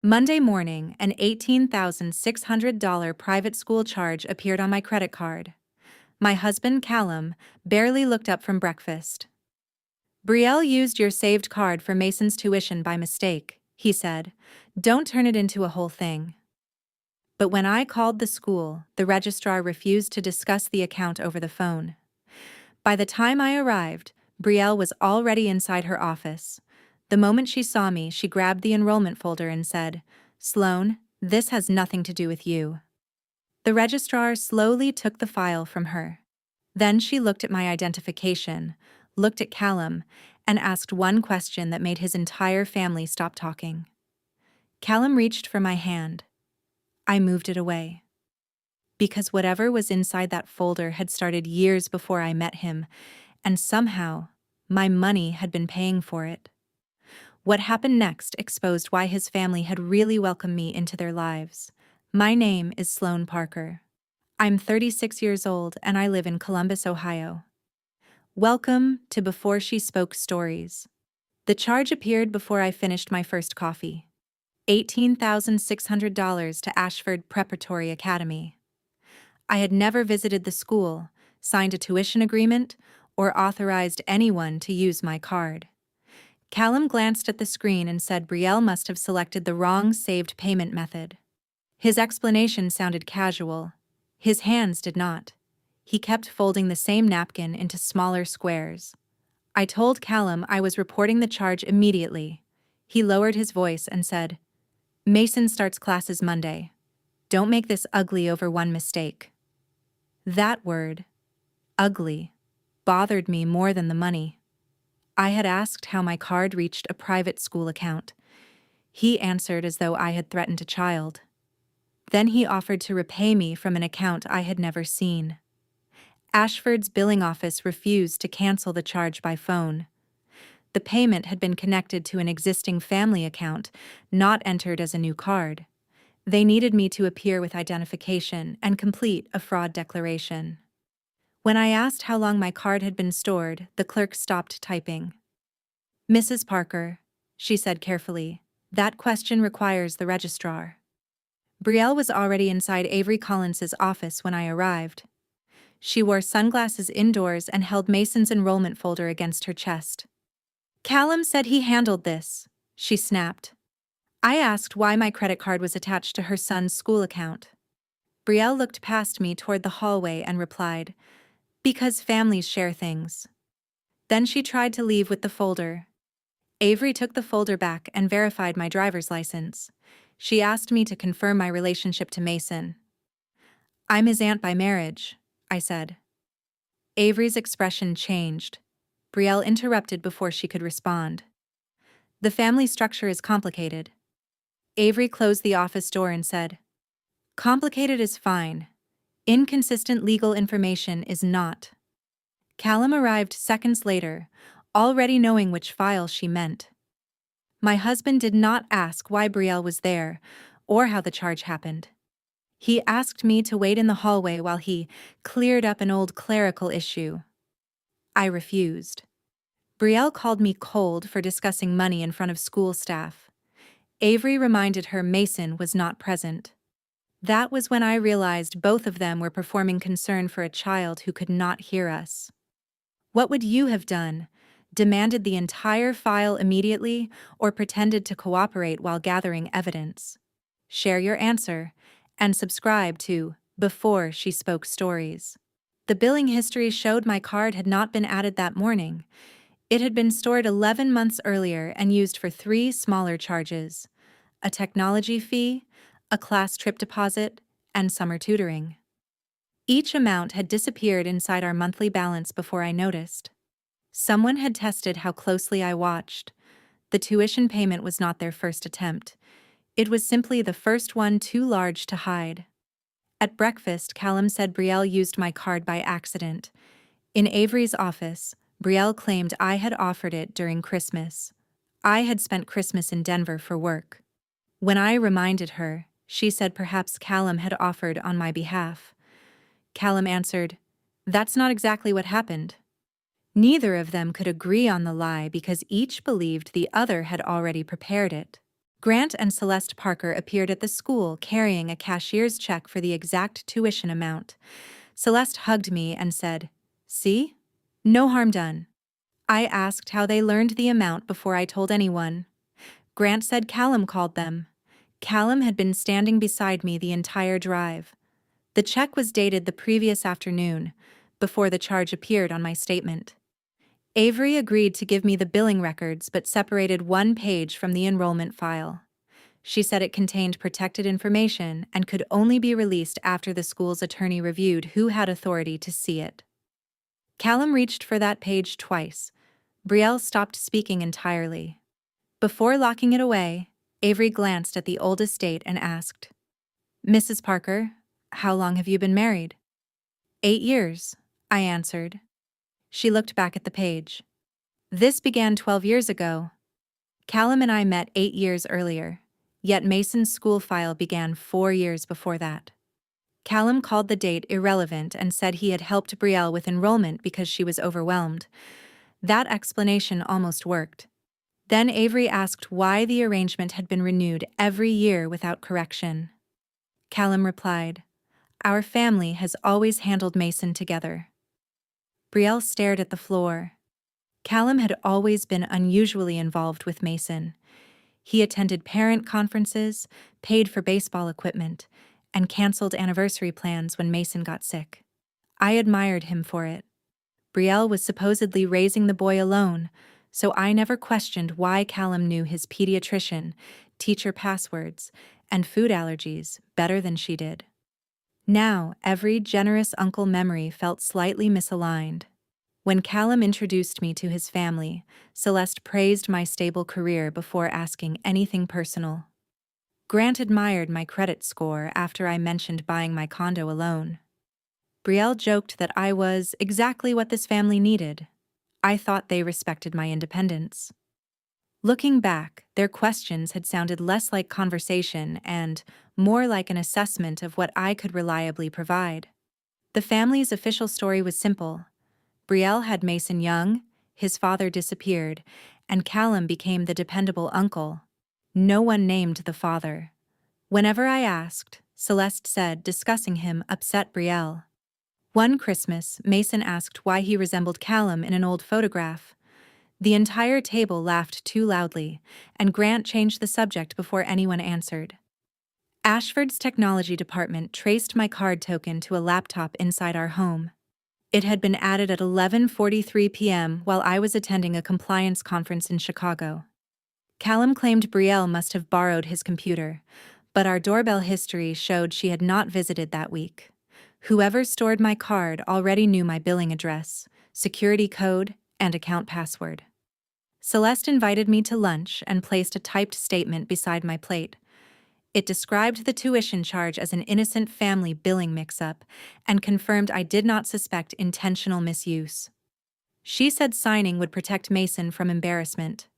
Monday morning, an $18,600 private school charge appeared on my credit card. My husband, Callum, barely looked up from breakfast. "Brielle used your saved card for Mason's tuition by mistake," he said. "Don't turn it into a whole thing." But when I called the school, the registrar refused to discuss the account over the phone. By the time I arrived, Brielle was already inside her office. The moment she saw me, she grabbed the enrollment folder and said, "Sloane, this has nothing to do with you." The registrar slowly took the file from her. Then she looked at my identification, looked at Callum, and asked one question that made his entire family stop talking. Callum reached for my hand. I moved it away. Because whatever was inside that folder had started years before I met him, and somehow, my money had been paying for it. What happened next exposed why his family had really welcomed me into their lives. My name is Sloane Parker. I'm 36 years old and I live in Columbus, Ohio. Welcome to Before She Spoke Stories. The charge appeared before I finished my first coffee. $18,600 to Ashford Preparatory Academy. I had never visited the school, signed a tuition agreement, or authorized anyone to use my card. Callum glanced at the screen and said Brielle must have selected the wrong saved payment method. His explanation sounded casual. His hands did not. He kept folding the same napkin into smaller squares. I told Callum I was reporting the charge immediately. He lowered his voice and said, "Mason starts classes Monday. Don't make this ugly over one mistake." That word, ugly, bothered me more than the money. I had asked how my card reached a private school account. He answered as though I had threatened a child. Then he offered to repay me from an account I had never seen. Ashford's billing office refused to cancel the charge by phone. The payment had been connected to an existing family account, not entered as a new card. They needed me to appear with identification and complete a fraud declaration. When I asked how long my card had been stored, the clerk stopped typing. "Mrs. Parker," she said carefully, "that question requires the registrar." Brielle was already inside Avery Collins's office when I arrived. She wore sunglasses indoors and held Mason's enrollment folder against her chest. "Callum said he handled this," she snapped. I asked why my credit card was attached to her son's school account. Brielle looked past me toward the hallway and replied, "Because families share things." Then she tried to leave with the folder. Avery took the folder back and verified my driver's license. She asked me to confirm my relationship to Mason. "I'm his aunt by marriage," I said. Avery's expression changed. Brielle interrupted before she could respond. "The family structure is complicated." Avery closed the office door and said, "Complicated is fine. Inconsistent legal information is not." Callum arrived seconds later, already knowing which file she meant. My husband did not ask why Brielle was there, or how the charge happened. He asked me to wait in the hallway while he cleared up an old clerical issue. I refused. Brielle called me cold for discussing money in front of school staff. Avery reminded her Mason was not present. That was when I realized both of them were performing concern for a child who could not hear us. "What would you have done? Demanded the entire file immediately, or pretended to cooperate while gathering evidence?" Share your answer, and subscribe to Before She Spoke Stories. The billing history showed my card had not been added that morning. It had been stored 11 months earlier and used for 3 smaller charges: a technology fee, a class trip deposit, and summer tutoring. Each amount had disappeared inside our monthly balance before I noticed. Someone had tested how closely I watched. The tuition payment was not their first attempt. It was simply the first one too large to hide. At breakfast, Callum said Brielle used my card by accident. In Avery's office, Brielle claimed I had offered it during Christmas. I had spent Christmas in Denver for work. When I reminded her, she said perhaps Callum had offered on my behalf. Callum answered, "That's not exactly what happened." Neither of them could agree on the lie because each believed the other had already prepared it. Grant and Celeste Parker appeared at the school carrying a cashier's check for the exact tuition amount. Celeste hugged me and said, "See? No harm done." I asked how they learned the amount before I told anyone. Grant said Callum called them. Callum had been standing beside me the entire drive. The check was dated the previous afternoon, before the charge appeared on my statement. Avery agreed to give me the billing records but separated one page from the enrollment file. She said it contained protected information and could only be released after the school's attorney reviewed who had authority to see it. Callum reached for that page twice. Brielle stopped speaking entirely. Before locking it away, Avery glanced at the old estate and asked, "Mrs. Parker, how long have you been married?" 8 years, I answered. She looked back at the page. "This began 12 years ago. Callum and I met 8 years earlier, yet Mason's school file began 4 years before that." Callum called the date irrelevant and said he had helped Brielle with enrollment because she was overwhelmed. That explanation almost worked. Then Avery asked why the arrangement had been renewed every year without correction. Callum replied, "Our family has always handled Mason together." Brielle stared at the floor. Callum had always been unusually involved with Mason. He attended parent conferences, paid for baseball equipment, and canceled anniversary plans when Mason got sick. I admired him for it. Brielle was supposedly raising the boy alone, so I never questioned why Callum knew his pediatrician, teacher passwords, and food allergies better than she did. Now, every generous uncle memory felt slightly misaligned. When Callum introduced me to his family, Celeste praised my stable career before asking anything personal. Grant admired my credit score after I mentioned buying my condo alone. Brielle joked that I was exactly what this family needed. I thought they respected my independence. Looking back, their questions had sounded less like conversation and more like an assessment of what I could reliably provide. The family's official story was simple. Brielle had Mason young, his father disappeared, and Callum became the dependable uncle. No one named the father. Whenever I asked, Celeste said discussing him upset Brielle. One Christmas, Mason asked why he resembled Callum in an old photograph. The entire table laughed too loudly, and Grant changed the subject before anyone answered. Ashford's technology department traced my card token to a laptop inside our home. It had been added at 11:43 p.m. while I was attending a compliance conference in Chicago. Callum claimed Brielle must have borrowed his computer, but our doorbell history showed she had not visited that week. Whoever stored my card already knew my billing address, security code, and account password. Celeste invited me to lunch and placed a typed statement beside my plate. It described the tuition charge as an innocent family billing mix-up and confirmed I did not suspect intentional misuse. She said signing would protect Mason from embarrassment.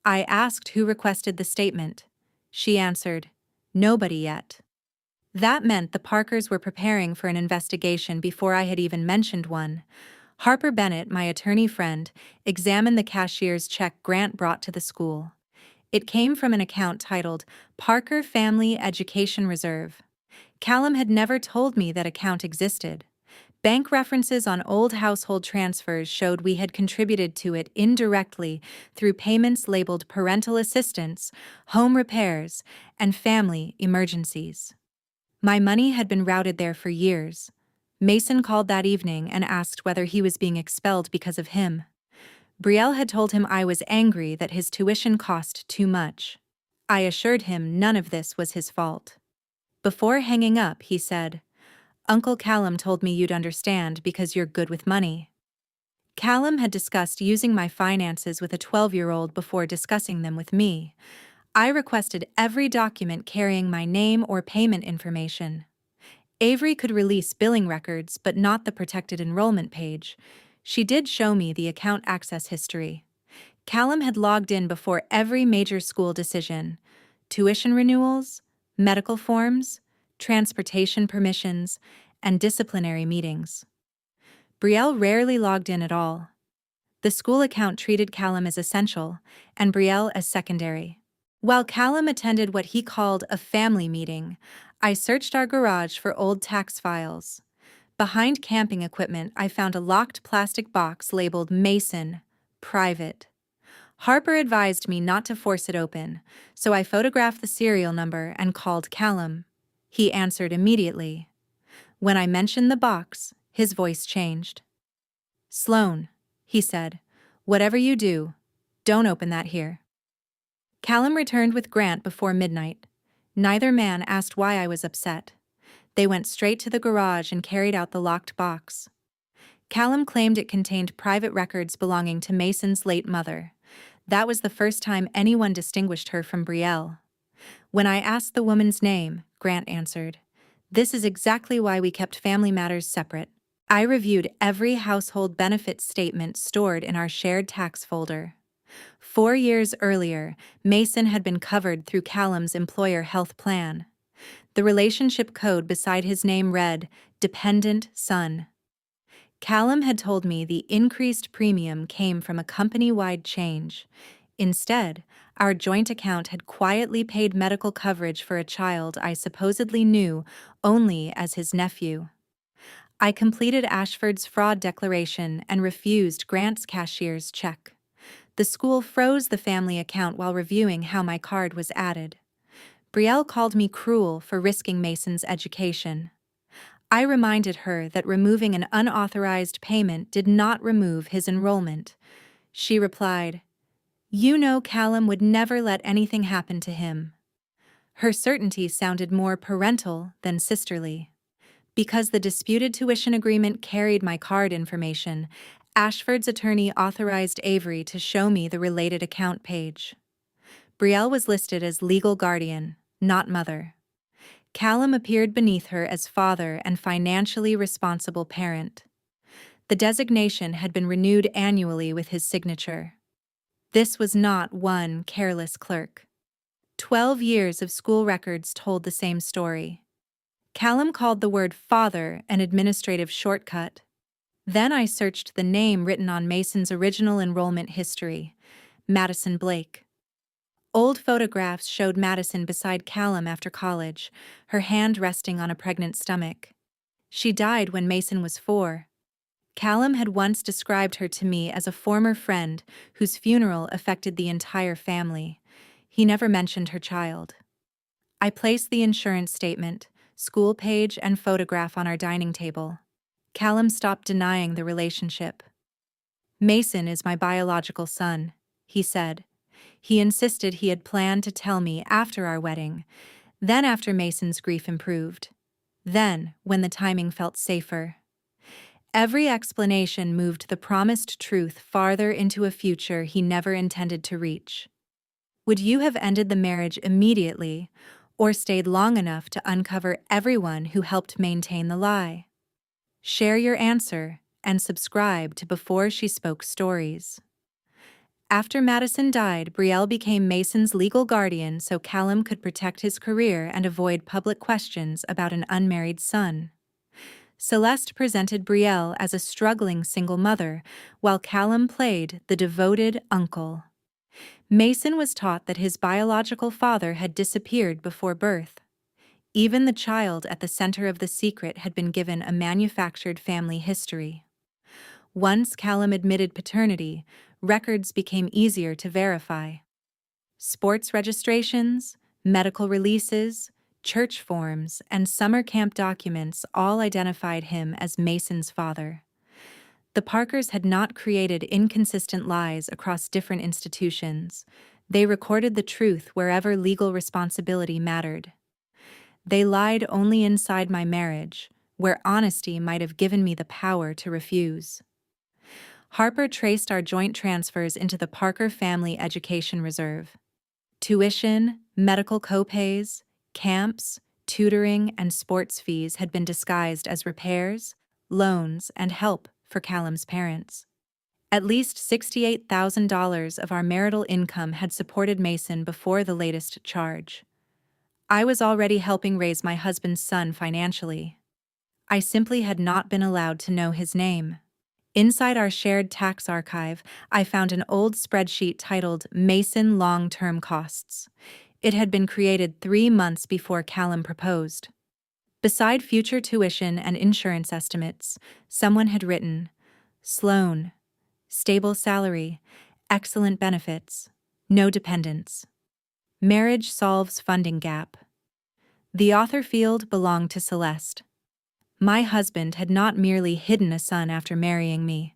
I asked who requested the statement. She answered, "Nobody yet." That meant the Parkers were preparing for an investigation before I had even mentioned one. Harper Bennett, my attorney friend, examined the cashier's check Grant brought to the school. It came from an account titled Parker Family Education Reserve. Callum had never told me that account existed. Bank references on old household transfers showed we had contributed to it indirectly through payments labeled parental assistance, home repairs, and family emergencies. My money had been routed there for years. Mason called that evening and asked whether he was being expelled because of him. Brielle had told him I was angry that his tuition cost too much. I assured him none of this was his fault. Before hanging up, he said, "Uncle Callum told me you'd understand because you're good with money." Callum had discussed using my finances with a 12-year-old before discussing them with me. I requested every document carrying my name or payment information. Avery could release billing records but not the protected enrollment page. She did show me the account access history. Callum had logged in before every major school decision: tuition renewals, medical forms, transportation permissions, and disciplinary meetings. Brielle rarely logged in at all. The school account treated Callum as essential and Brielle as secondary. While Callum attended what he called a family meeting, I searched our garage for old tax files. Behind camping equipment, I found a locked plastic box labeled Mason, Private. Harper advised me not to force it open, so I photographed the serial number and called Callum. He answered immediately. When I mentioned the box, his voice changed. "Sloane," he said, "whatever you do, don't open that here." Callum returned with Grant before midnight. Neither man asked why I was upset. They went straight to the garage and carried out the locked box. Callum claimed it contained private records belonging to Mason's late mother. That was the first time anyone distinguished her from Brielle. When I asked the woman's name, Grant answered, "This is exactly why we kept family matters separate." I reviewed every household benefits statement stored in our shared tax folder. 4 years earlier, Mason had been covered through Callum's employer health plan. The relationship code beside his name read, "Dependent Son." Callum had told me the increased premium came from a company-wide change. Instead, our joint account had quietly paid medical coverage for a child I supposedly knew only as his nephew. I completed Ashford's fraud declaration and refused Grant's cashier's check. The school froze the family account while reviewing how my card was added. Brielle called me cruel for risking Mason's education. I reminded her that removing an unauthorized payment did not remove his enrollment. She replied, "You know Callum would never let anything happen to him." Her certainty sounded more parental than sisterly. Because the disputed tuition agreement carried my card information, Ashford's attorney authorized Avery to show me the related account page. Brielle was listed as legal guardian, not mother. Callum appeared beneath her as father and financially responsible parent. The designation had been renewed annually with his signature. This was not one careless clerk. 12 years of school records told the same story. Callum called the word father an administrative shortcut. Then I searched the name written on Mason's original enrollment history, Madison Blake. Old photographs showed Madison beside Callum after college, her hand resting on a pregnant stomach. She died when Mason was 4. Callum had once described her to me as a former friend whose funeral affected the entire family. He never mentioned her child. I placed the insurance statement, school page, and photograph on our dining table. Callum stopped denying the relationship. "Mason is my biological son," he said. He insisted he had planned to tell me after our wedding, then after Mason's grief improved, then when the timing felt safer. Every explanation moved the promised truth farther into a future he never intended to reach. Would you have ended the marriage immediately, or stayed long enough to uncover everyone who helped maintain the lie? Share your answer and subscribe to Before She Spoke Stories. After Madison died, Brielle became Mason's legal guardian so Callum could protect his career and avoid public questions about an unmarried son. Celeste presented Brielle as a struggling single mother, while Callum played the devoted uncle. Mason was taught that his biological father had disappeared before birth. Even the child at the center of the secret had been given a manufactured family history. Once Callum admitted paternity, records became easier to verify. Sports registrations, medical releases, church forms, and summer camp documents all identified him as Mason's father. The Parkers had not created inconsistent lies across different institutions. They recorded the truth wherever legal responsibility mattered. They lied only inside my marriage, where honesty might have given me the power to refuse. Harper traced our joint transfers into the Parker Family Education Reserve. Tuition, medical copays, camps, tutoring, and sports fees had been disguised as repairs, loans, and help for Callum's parents. At least $68,000 of our marital income had supported Mason before the latest charge. I was already helping raise my husband's son financially. I simply had not been allowed to know his name. Inside our shared tax archive, I found an old spreadsheet titled Mason Long-Term Costs. It had been created 3 months before Callum proposed. Beside future tuition and insurance estimates, someone had written, Sloane, stable salary, excellent benefits, no dependents. Marriage solves funding gap. The author field belonged to Celeste. My husband had not merely hidden a son after marrying me.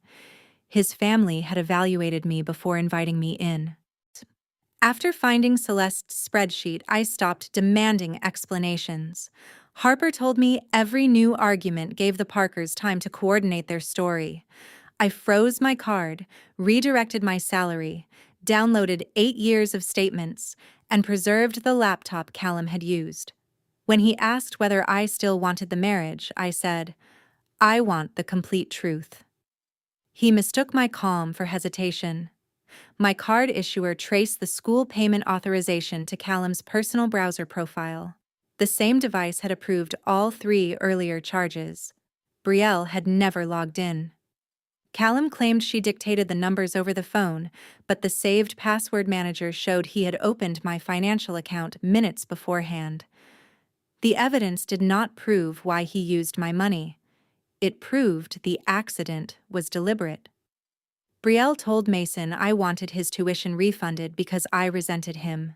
His family had evaluated me before inviting me in. After finding Celeste's spreadsheet, I stopped demanding explanations. Harper told me every new argument gave the Parkers time to coordinate their story. I froze my card, redirected my salary, downloaded 8 years of statements, and preserved the laptop Callum had used. When he asked whether I still wanted the marriage, I said, I want the complete truth. He mistook my calm for hesitation. My card issuer traced the school payment authorization to Callum's personal browser profile. The same device had approved all 3 earlier charges. Brielle had never logged in. Callum claimed she dictated the numbers over the phone, but the saved password manager showed he had opened my financial account minutes beforehand. The evidence did not prove why he used my money. It proved the accident was deliberate. Brielle told Mason I wanted his tuition refunded because I resented him.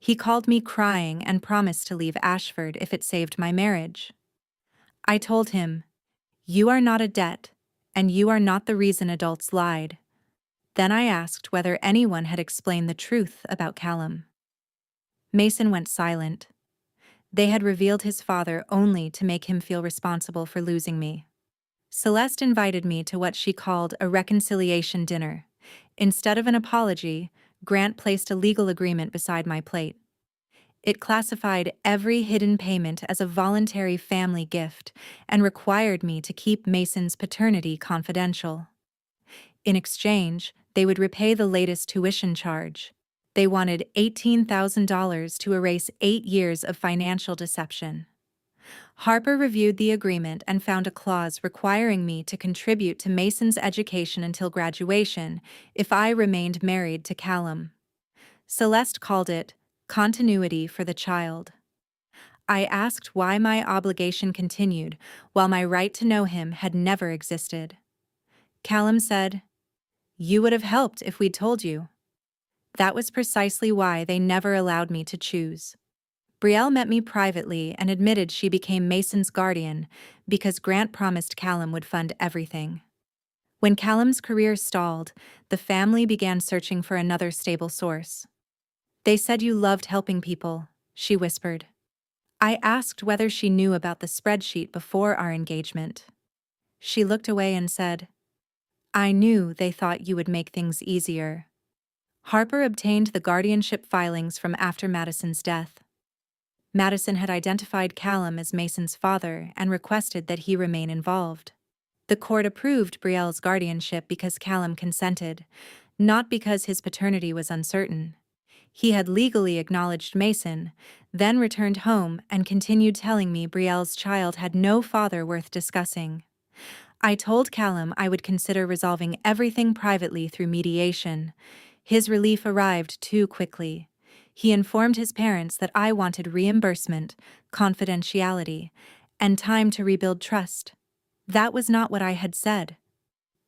He called me crying and promised to leave Ashford if it saved my marriage. I told him, You are not a debt, and you are not the reason adults lied. Then I asked whether anyone had explained the truth about Callum. Mason went silent. They had revealed his father only to make him feel responsible for losing me. Celeste invited me to what she called a reconciliation dinner. Instead of an apology, Grant placed a legal agreement beside my plate. It classified every hidden payment as a voluntary family gift and required me to keep Mason's paternity confidential. In exchange, they would repay the latest tuition charge. They wanted $18,000 to erase 8 years of financial deception. Harper reviewed the agreement and found a clause requiring me to contribute to Mason's education until graduation if I remained married to Callum. Celeste called it continuity for the child. I asked why my obligation continued while my right to know him had never existed. Callum said, You would have helped if we'd told you. That was precisely why they never allowed me to choose. Brielle met me privately and admitted she became Mason's guardian because Grant promised Callum would fund everything. When Callum's career stalled, the family began searching for another stable source. They said you loved helping people, she whispered. I asked whether she knew about the spreadsheet before our engagement. She looked away and said, I knew they thought you would make things easier. Harper obtained the guardianship filings from after Madison's death. Madison had identified Callum as Mason's father and requested that he remain involved. The court approved Brielle's guardianship because Callum consented, not because his paternity was uncertain. He had legally acknowledged Mason, then returned home and continued telling me Brielle's child had no father worth discussing. I told Callum I would consider resolving everything privately through mediation. His relief arrived too quickly. He informed his parents that I wanted reimbursement, confidentiality, and time to rebuild trust. That was not what I had said.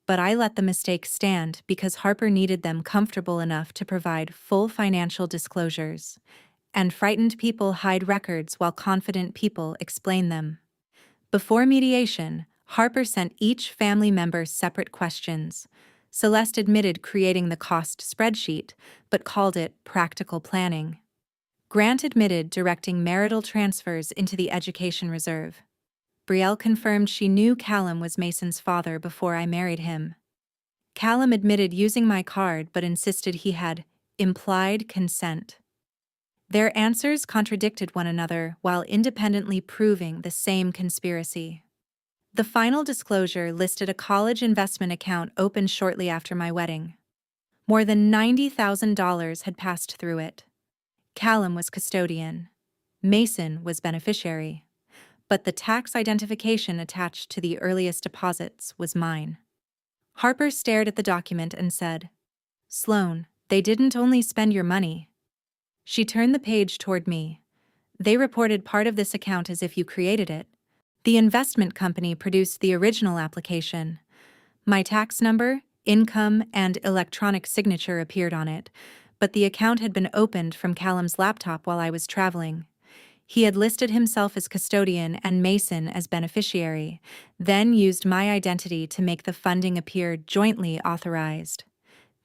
But I let the mistake stand because Harper needed them comfortable enough to provide full financial disclosures. And frightened people hide records while confident people explain them. Before mediation, Harper sent each family member separate questions. Celeste admitted creating the cost spreadsheet, but called it practical planning. Grant admitted directing marital transfers into the education reserve. Brielle confirmed she knew Callum was Mason's father before I married him. Callum admitted using my card but insisted he had implied consent. Their answers contradicted one another while independently proving the same conspiracy. The final disclosure listed a college investment account opened shortly after my wedding. More than $90,000 had passed through it. Callum was custodian. Mason was beneficiary. But the tax identification attached to the earliest deposits was mine. Harper stared at the document and said, "Sloane, they didn't only spend your money." She turned the page toward me. "They reported part of this account as if you created it. The investment company produced the original application. My tax number, income, and electronic signature appeared on it, but the account had been opened from Callum's laptop while I was traveling. He had listed himself as custodian and Mason as beneficiary, then used my identity to make the funding appear jointly authorized.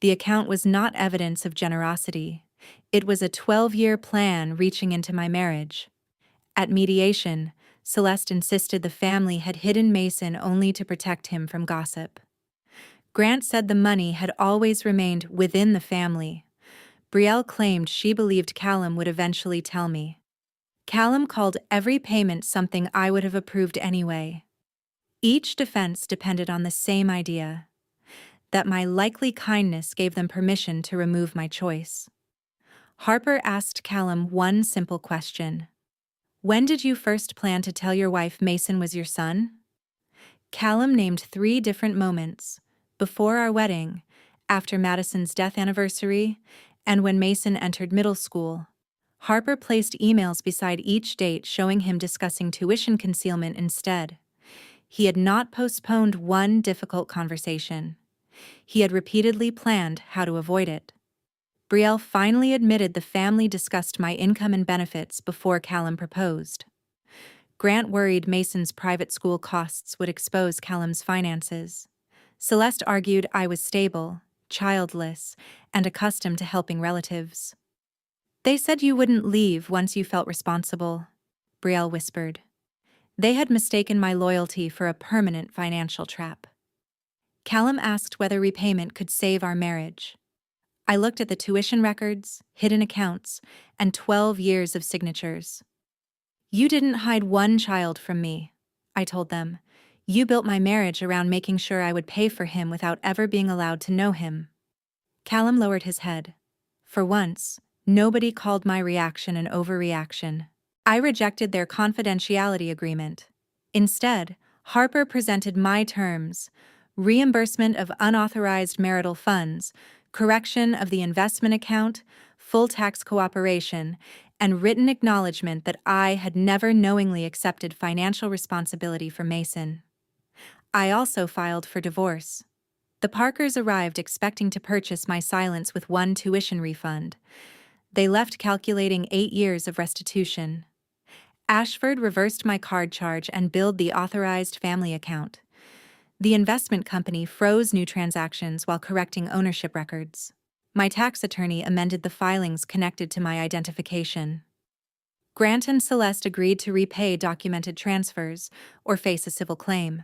The account was not evidence of generosity. It was a 12-year plan reaching into my marriage. At mediation, Celeste insisted the family had hidden Mason only to protect him from gossip. Grant said the money had always remained within the family. Brielle claimed she believed Callum would eventually tell me. Callum called every payment something I would have approved anyway. Each defense depended on the same idea: that my likely kindness gave them permission to remove my choice. Harper asked Callum one simple question: "When did you first plan to tell your wife Mason was your son?" Callum named 3 different moments: before our wedding, after Madison's death anniversary, and when Mason entered middle school. Harper placed emails beside each date showing him discussing tuition concealment instead. He had not postponed one difficult conversation. He had repeatedly planned how to avoid it. Brielle finally admitted the family discussed my income and benefits before Callum proposed. Grant worried Mason's private school costs would expose Callum's finances. Celeste argued I was stable, childless, and accustomed to helping relatives. "They said you wouldn't leave once you felt responsible," Brielle whispered. They had mistaken my loyalty for a permanent financial trap. Callum asked whether repayment could save our marriage. I looked at the tuition records, hidden accounts, and 12 years of signatures. "You didn't hide one child from me," I told them. "You built my marriage around making sure I would pay for him without ever being allowed to know him." Callum lowered his head. For once, nobody called my reaction an overreaction. I rejected their confidentiality agreement. Instead, Harper presented my terms: reimbursement of unauthorized marital funds, correction of the investment account, full tax cooperation, and written acknowledgement that I had never knowingly accepted financial responsibility for Mason. I also filed for divorce. The Parkers arrived expecting to purchase my silence with one tuition refund. They left calculating 8 years of restitution. Ashford reversed my card charge and billed the authorized family account. The investment company froze new transactions while correcting ownership records. My tax attorney amended the filings connected to my identification. Grant and Celeste agreed to repay documented transfers or face a civil claim.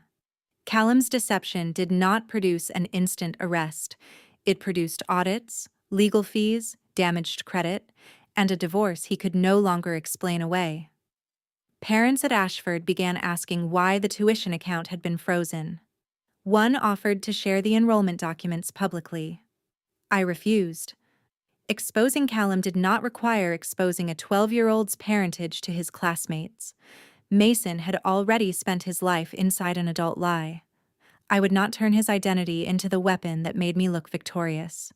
Callum's deception did not produce an instant arrest. It produced audits, legal fees, damaged credit, and a divorce he could no longer explain away. Parents at Ashford began asking why the tuition account had been frozen. One offered to share the enrollment documents publicly. I refused. Exposing Callum did not require exposing a 12-year-old's parentage to his classmates. Mason had already spent his life inside an adult lie. I would not turn his identity into the weapon that made me look victorious.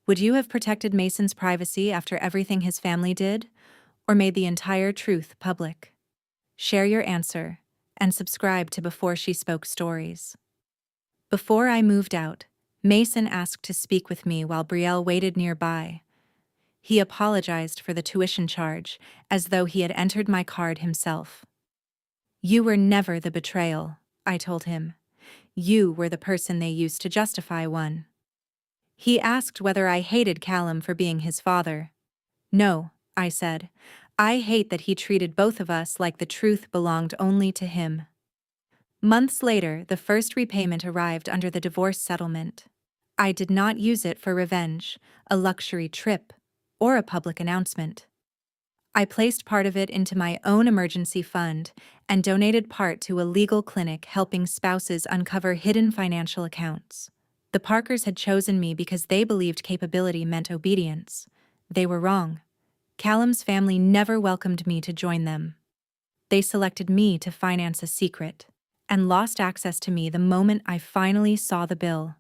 Would you have protected Mason's privacy after everything his family did, or made the entire truth public? Share your answer, and subscribe to Before She Spoke Stories. Before I moved out, Mason asked to speak with me while Brielle waited nearby. He apologized for the tuition charge, as though he had entered my card himself. "You were never the betrayal," I told him. "You were the person they used to justify one." He asked whether I hated Callum for being his father. "No," I said. "I hate that he treated both of us like the truth belonged only to him." Months later, the first repayment arrived under the divorce settlement. I did not use it for revenge, a luxury trip, or a public announcement. I placed part of it into my own emergency fund and donated part to a legal clinic helping spouses uncover hidden financial accounts. The Parkers had chosen me because they believed capability meant obedience. They were wrong. Callum's family never welcomed me to join them. They selected me to finance a secret, and lost access to me the moment I finally saw the bill.